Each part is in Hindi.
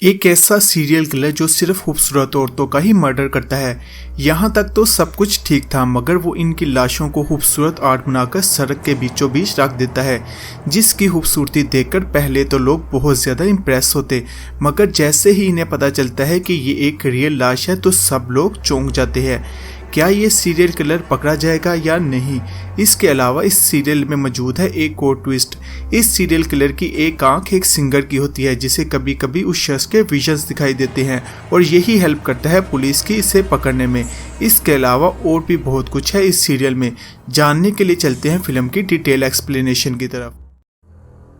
एक ऐसा सीरियल किलर जो सिर्फ खूबसूरत औरतों का ही मर्डर करता है। यहाँ तक तो सब कुछ ठीक था, मगर वो इनकी लाशों को खूबसूरत आर्ट बनाकर सड़क के बीचों बीच रख देता है, जिसकी खूबसूरती देखकर पहले तो लोग बहुत ज़्यादा इम्प्रेस होते, मगर जैसे ही इन्हें पता चलता है कि ये एक रियल लाश है तो सब लोग चौंक जाते हैं। क्या ये सीरियल किलर पकड़ा जाएगा या नहीं? इसके अलावा इस सीरियल में मौजूद है एक और ट्विस्ट। इस सीरियल किलर की एक आंख एक सिंगर की होती है, जिसे कभी कभी उस शख्स के विजन्स दिखाई देते हैं और यही हेल्प करता है पुलिस की इसे पकड़ने में। इसके अलावा और भी बहुत कुछ है इस सीरियल में। जानने के लिए चलते हैं फिल्म की डिटेल एक्सप्लेनेशन की तरफ।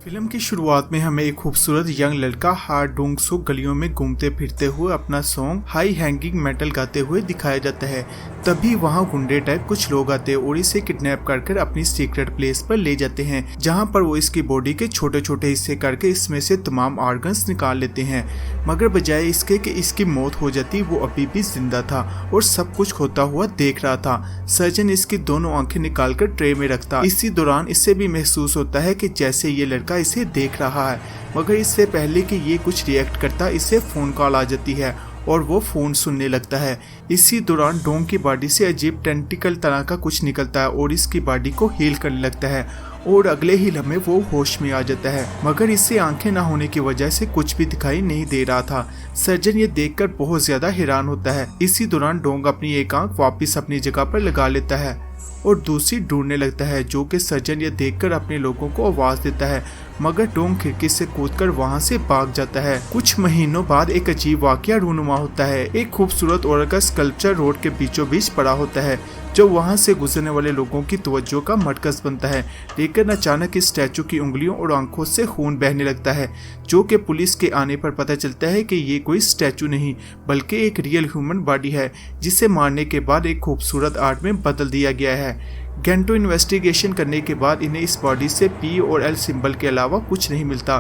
फिल्म की शुरुआत में हमें एक खूबसूरत यंग लड़का हा डोंग सुक गलियों में घूमते फिरते हुए अपना सॉन्ग हाई हैंगिंग मेटल गाते हुए दिखाया जाता है। तभी वहां गुंडे टाइप कुछ लोग आते हैं और इसे किडनैप कर अपनी सीक्रेट प्लेस पर ले जाते हैं, जहां पर वो इसकी बॉडी के छोटे छोटे हिस्से करके इसमें से तमाम ऑर्गन्स निकाल लेते हैं। मगर बजाय इसके कि इसकी मौत हो जाती, वो अभी भी जिंदा था और सब कुछ होता हुआ देख रहा था। सर्जन इसकी दोनों आंखें निकाल कर ट्रे में रखता। इसी दौरान इससे भी महसूस होता है कि जैसे ये लड़का इसे देख रहा है, मगर इससे पहले कि ये कुछ रिएक्ट करता, इसे फोन कॉल आ जाती है और वो फोन सुनने लगता है। इसी दौरान डोंग की बॉडी से अजीब टेंटिकल तरह का कुछ निकलता है और इसकी बॉडी को हील करने लगता है और अगले ही लम्हे वो होश में आ जाता है, मगर इससे आंखें ना होने की वजह से कुछ भी दिखाई नहीं दे रहा था। सर्जन ये देखकर बहुत ज्यादा हैरान होता है। इसी दौरान डोंग अपनी एक आंख वापस अपनी जगह पर लगा लेता है और दूसरी ढूंढने लगता है, जो कि सर्जन ये देखकर अपने लोगों को आवाज देता है, मगर डोंग खिड़की से कूदकर वहां से भाग जाता है। कुछ महीनों बाद एक अजीब वाकया रूनुमा होता है। एक खूबसूरत औरत का स्कल्पचर रोड के बीचों बीच पड़ा होता है, जो वहां से गुजरने वाले लोगों की तवज्जो का मरकज बनता है। लेकिन अचानक इस स्टैचू की उंगलियों और आंखों से खून बहने लगता है, जो कि पुलिस के आने पर पता चलता है कि ये कोई स्टैचू नहीं बल्कि एक रियल ह्यूमन बॉडी है, जिसे मारने के बाद एक खूबसूरत आर्ट में बदल दिया गया है। घंटों इन्वेस्टिगेशन करने के बाद इन्हें इस बॉडी से P और L सिंबल के अलावा कुछ नहीं मिलता।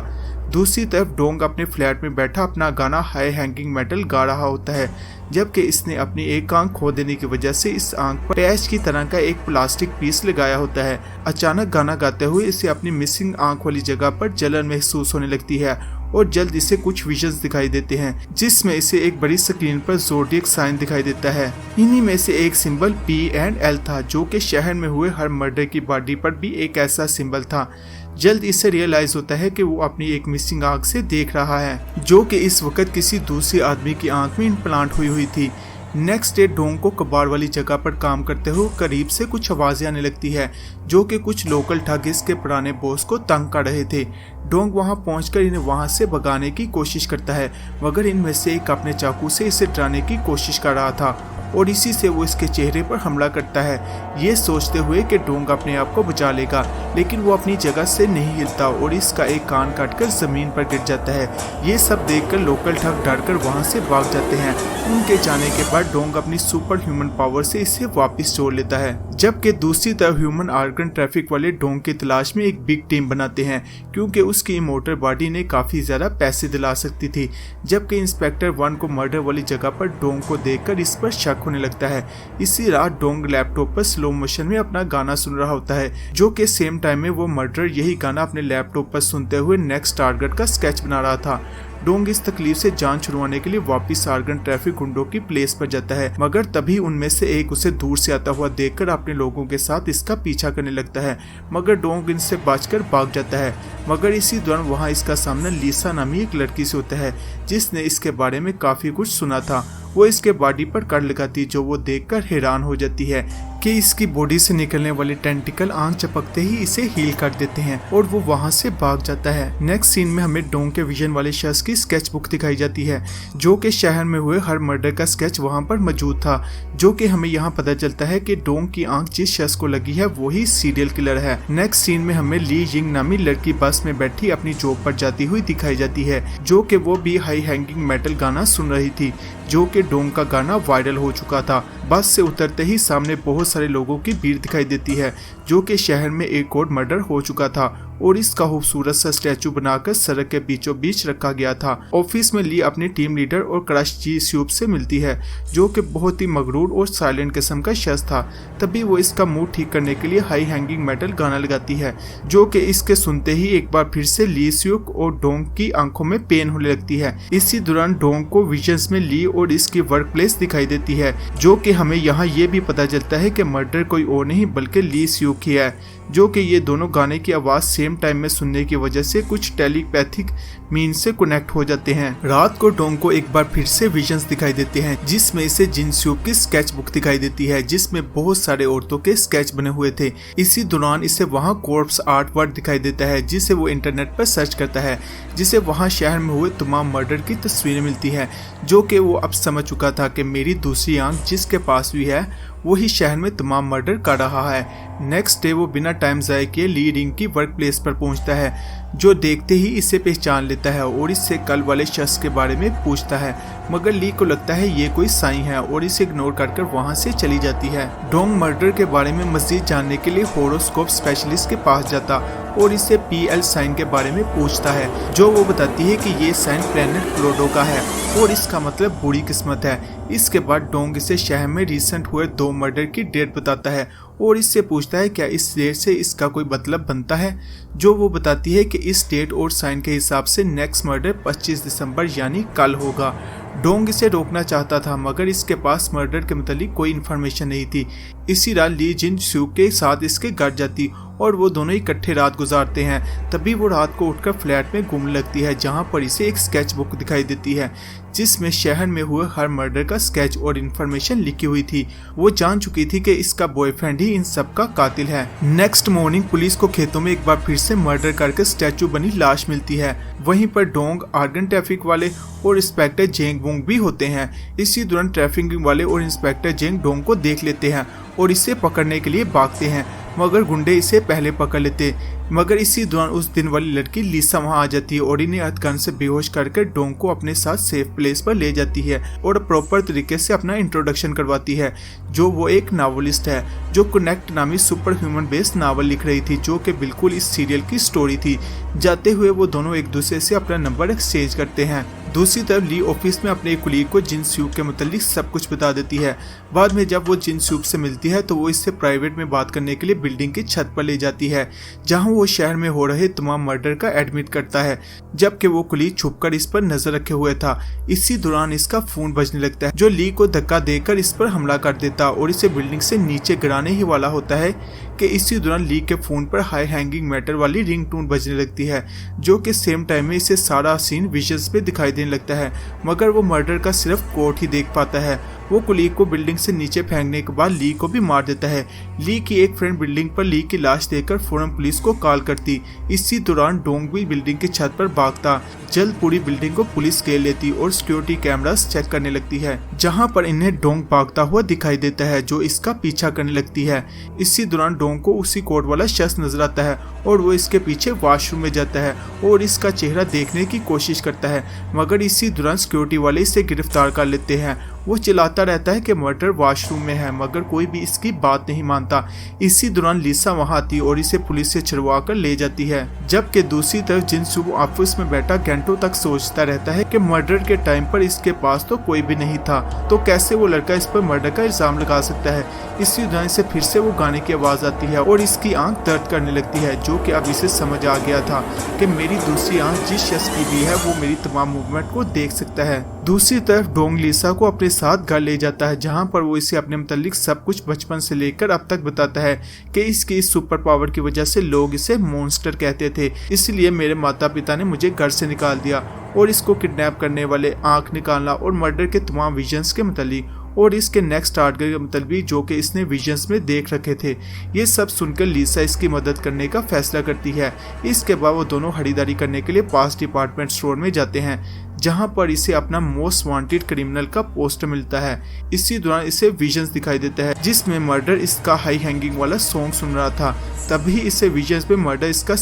दूसरी तरफ डोंग अपने फ्लैट में बैठा अपना गाना हाई हैंगिंग मेटल गा रहा होता है, जबकि इसने अपनी एक आंख खो देने की वजह से इस आंख पर पैच की तरह का एक प्लास्टिक पीस लगाया होता है। अचानक गाना गाते हुए इसे अपनी मिसिंग आंख वाली जगह पर जलन महसूस होने लगती है और जल्द इसे कुछ विजन्स दिखाई देते हैं, जिसमें इसे एक बड़ी स्क्रीन पर ज़ोडिएक साइन दिखाई देता है। इन्हीं में से एक सिंबल P और L था, जो कि शहर में हुए हर मर्डर की बॉडी पर भी एक ऐसा सिंबल था। जल्द इसे रियलाइज होता है कि वो अपनी एक मिसिंग आंख से देख रहा है, जो कि इस वक्त किसी दूसरे आदमी की आंख में इम्प्लांट हुई थी। नेक्स्ट डे डोंग को कबाड़ वाली जगह पर काम करते हुए करीब से कुछ आवाजें आने लगती है, जो कि कुछ लोकल ठग इसके पुराने बॉस को तंग कर रहे थे। डोंग वहां पहुंचकर इन्हें वहां से भगाने की कोशिश करता है, मगर इनमें से एक अपने चाकू से इसे डराने की कोशिश कर रहा था और इसी से वो इसके चेहरे पर हमला करता है, ये सोचते हुए कि डोंग अपने आप को बचा लेगा। लेकिन वो अपनी जगह से नहीं हिलता और इसका एक कान काटकर जमीन पर गिर जाता है। ये सब देखकर लोकल ठग डरकर वहां से भाग जाते हैं। उनके जाने के बाद डोंग अपनी सुपर ह्यूमन पावर से इसे वापस जोड़ लेता है, जबकि दूसरी तरफ ह्यूमन आर्गन ट्रैफिक वाले डोंग की तलाश में एक बिग टीम बनाते हैं, क्योंकि उसकी इमोर्टल बॉडी ने काफी ज्यादा पैसे दिला सकती थी। जबकि इंस्पेक्टर 1 को मर्डर वाली जगह पर डोंग को देखकर इस पर शक होने लगता है। इसी रात डोंग लैपटॉप पर स्लो मोशन में अपना गाना सुन रहा होता है, जो कि सेम टाइम में वो मर्डर यही गाना अपने लैपटॉप पर सुनते हुए नेक्स्ट टारगेट का स्केच बना रहा था। डोंग इस तकलीफ से जान छुड़वाने के लिए वापस आर्गन ट्रैफिक गुंडों की प्लेस पर जाता है, मगर तभी उनमें से एक उसे दूर से आता हुआ देखकर अपने लोगों के साथ इसका पीछा करने लगता है, मगर डोंग इनसे बचकर भाग जाता है। मगर इसी दौरान वहां इसका सामना लीसा नामी एक लड़की से होता है, जिसने इसके बारे में काफी कुछ सुना था। वो इसके बॉडी पर कर लगाती, जो वो देखकर हैरान हो जाती है कि इसकी बॉडी से निकलने वाले टेंटिकल आंख चपकते ही इसे हील कर देते हैं और वो वहां से भाग जाता है। नेक्स्ट सीन में हमें डोंग के विजन वाले शख्स की स्केच बुक दिखाई जाती है, जो कि शहर में हुए हर मर्डर का स्केच वहां पर मौजूद था, जो कि हमें यहाँ पता चलता है कि डोंग की आंख जिस शख्स को लगी है वही सीरियल किलर है। नेक्स्ट सीन में हमें ली यिंग नामी लड़की बस में बैठी अपनी जॉब पर जाती हुई दिखाई जाती है, जो कि वो भी हाई हैंगिंग मेटल गाना सुन रही थी, जो कि डोंग का गाना वायरल हो चुका था। बस से उतरते ही सामने बहुत सारे लोगों की भीड़ दिखाई देती है, जो कि शहर में एक और मर्डर हो चुका था और इसका खूबसूरत सा स्टैचू बनाकर सड़क के बीचों बीच रखा गया था। ऑफिस में ली अपने टीम लीडर और क्रश जी स्यूप से मिलती है, जो कि बहुत ही मगरूर और साइलेंट किस्म का शख्स था। तभी वो इसका मूड ठीक करने के लिए हाई हैंगिंग मेटल गाना लगाती है, जो कि इसके सुनते ही एक बार फिर से ली स्यूक और डोंग की आंखों में पेन होने लगती है। इसी दौरान डोंग को विजन्स में ली और इसकी वर्क प्लेस दिखाई देती है, जो कि हमें यहाँ ये भी पता चलता है कि मर्डर कोई और नहीं बल्कि ली स्यूक ही है, जो कि ये दोनों गाने की आवाज सेम टाइम में सुनने की वजह से कुछ टेलीपैथिक मीन से कनेक्ट हो जाते हैं। रात को डोंग को एक बार फिर से विजन्स दिखाई देते हैं, जिसमें इसे जिन स्यूक की स्केच बुक दिखाई देती है, जिसमें बहुत सारे औरतों के स्केच बने हुए थे। इसी दौरान इसे वहाँ कॉर्प्स आर्ट वर्क दिखाई देता है, जिसे वो इंटरनेट पर सर्च करता है, जिसे वहाँ शहर में हुए तमाम मर्डर की तस्वीरें मिलती है, जो कि वो अब समझ चुका था कि मेरी दूसरी आंख जिसके पास भी है वही शहर में तमाम मर्डर कर रहा है। नेक्स्ट डे वो बिना टाइम ज़ाया किए ली रिंग की वर्क प्लेस पर पहुंचता है, जो देखते ही इसे पहचान लेता है और इससे कल वाले शख्स के बारे में पूछता है, मगर ली को लगता है ये कोई साई है और इसे इग्नोर कर वहां से चली जाती है। डोंग मर्डर के बारे में मजीद जानने के लिए होरोस्कोप स्पेशलिस्ट के पास जाता और इससे PL साइन के बारे में पूछता है, जो वो बताती है कि ये साइन प्लेनेट प्लूटो का है और इसका मतलब बुरी किस्मत है। इसके बाद डोंग इसे शहर में रिसेंट हुए 2 मर्डर की डेट बताता है और इससे पूछता है क्या इस डेट से इसका कोई मतलब बनता है, जो वो बताती है कि इस डेट और साइन के हिसाब से नेक्स्ट मर्डर 25 दिसंबर यानी कल होगा। डोंग इसे रोकना चाहता था, मगर इसके पास मर्डर के मुतालिक कोई इन्फॉर्मेशन नहीं थी। इसी रात ली जिन स्यूक के साथ इसके घर जाती और वो दोनों इकट्ठे रात गुजारते हैं। तभी वो रात को उठकर फ्लैट में घूमने लगती है, जहाँ पर इसे एक स्केच बुक दिखाई देती है, जिसमें शहर में हुए हर मर्डर का स्केच और इन्फॉर्मेशन लिखी हुई थी। वो जान चुकी थी कि इसका बॉयफ्रेंड ही इन सब का कातिल है। नेक्स्ट मॉर्निंग पुलिस को खेतों में एक बार फिर से मर्डर करके स्टैचू बनी लाश मिलती है। वहीं पर डोंग, आर्गन ट्रैफिक वाले और इंस्पेक्टर जेंग वोंग भी होते हैं। इसी दौरान ट्रैफिकिंग वाले और इंस्पेक्टर जेंग डोंग को देख लेते हैं और इसे पकड़ने के लिए भागते हैं, मगर गुंडे इसे पहले पकड़ लेते। मगर इसी दौरान उस दिन वाली लड़की लिसा वहां आ जाती है और इन्हें हथकन से बेहोश करके डोंग को अपने साथ सेफ प्लेस पर ले जाती है और प्रॉपर तरीके से अपना इंट्रोडक्शन करवाती है, जो वो एक नावलिस्ट है जो कनेक्ट नामी सुपर ह्यूमन बेस्ड नावल लिख रही थी, जो कि बिल्कुल इस सीरियल की स्टोरी थी। जाते हुए वो दोनों एक दूसरे से अपना नंबर एक्सचेंज करते हैं। दूसरी तरफ ली ऑफिस में अपने कुलीग को जिन स्यूक के मुतालिक सब कुछ बता देती है। बाद में जब वो जिन स्यूक से मिलती है तो वो इससे प्राइवेट में बात करने के लिए बिल्डिंग की छत पर ले जाती है, जहां वो शहर में हो रहे तमाम मर्डर का एडमिट करता है, जबकि वो कुलीग छुपकर इस पर नजर रखे हुए था। इसी दौरान इसका फोन बजने लगता है, जो ली को धक्का देकर इस पर हमला कर देता और इसे बिल्डिंग से नीचे गिराने ही वाला होता है कि इसी दौरान ली के फोन पर हाई हैंगिंग मेटल वाली रिंगटोन बजने लगती है, जो कि सेम टाइम में इसे सारा सीन विजन्स पे दिखाई देने लगता है, मगर वो मर्डर का सिर्फ कोर्ट ही देख पाता है। वो कुलीग को बिल्डिंग से नीचे फेंकने के बाद ली को भी मार देता है। ली की एक फ्रेंड बिल्डिंग पर ली की लाश देखकर फौरन पुलिस को कॉल करती। इसी दौरान डोंग भी बिल्डिंग की छत पर भागता। जल्द पूरी बिल्डिंग को पुलिस घेर लेती और सिक्योरिटी कैमरास चेक करने लगती है, जहां पर इन्हें डोंग भागता हुआ दिखाई देता है, जो इसका पीछा करने लगती है। इसी दौरान डोंग को उसी कोट वाला शख्स नजर आता है और वो इसके पीछे वॉशरूम में जाता है और इसका चेहरा देखने की कोशिश करता है, मगर इसी दौरान सिक्योरिटी वाले इसे गिरफ्तार कर लेते हैं। वो चिल्लाता रहता है कि मर्डर वॉशरूम में है, मगर कोई भी इसकी बात नहीं मानता। इसी दौरान लिसा वहां आती और इसे पुलिस से छुड़वा कर ले जाती है, जबकि दूसरी तरफ जिनसू ऑफिस में बैठा घंटों तक सोचता रहता है कि मर्डर के टाइम पर इसके पास तो कोई भी नहीं था, तो कैसे वो लड़का इस पर मर्डर का इल्जाम लगा सकता है। इसी दौरान से फिर से वो गाने की आवाज आती है और इसकी आंख दर्द करने लगती है, जो कि अब इसे समझ आ गया था कि मेरी दूसरी आंख जिस शख्स की भी है वो मेरी तमाम मूवमेंट को देख सकता है। दूसरी तरफ डोंग लिसा को अपने साथ घर ले जाता है, जहां पर वो इसे अपने मुतालिक सब कुछ बचपन से लेकर अब तक बताता है कि इसकी इस सुपर पावर की वजह से लोग इसे मॉन्स्टर कहते थे, इसलिए मेरे माता पिता ने मुझे घर से निकाल दिया और इसको किडनैप करने वाले, आंख निकालना और मर्डर के तमाम विजन्स के मुतालिक और इसके नेक्स्ट टारगेट के मुताबिक जो कि इसने विजन्स में देख रखे थे। ये सब सुनकर लिसा इसकी मदद करने का फैसला करती है। इसके बाद वो दोनों खरीदारी करने के लिए पास डिपार्टमेंट स्टोर में जाते हैं, जहां पर इसे अपना मोस्ट वांटेड क्रिमिनल का पोस्टर मिलता है। इसी दौरान इसे विजन्स दिखाई देता है, जिसमें मर्डर इसका हाई हैंगिंग वाला सॉन्ग सुन रहा था। तभी इसे विजन्स में मर्डर इसका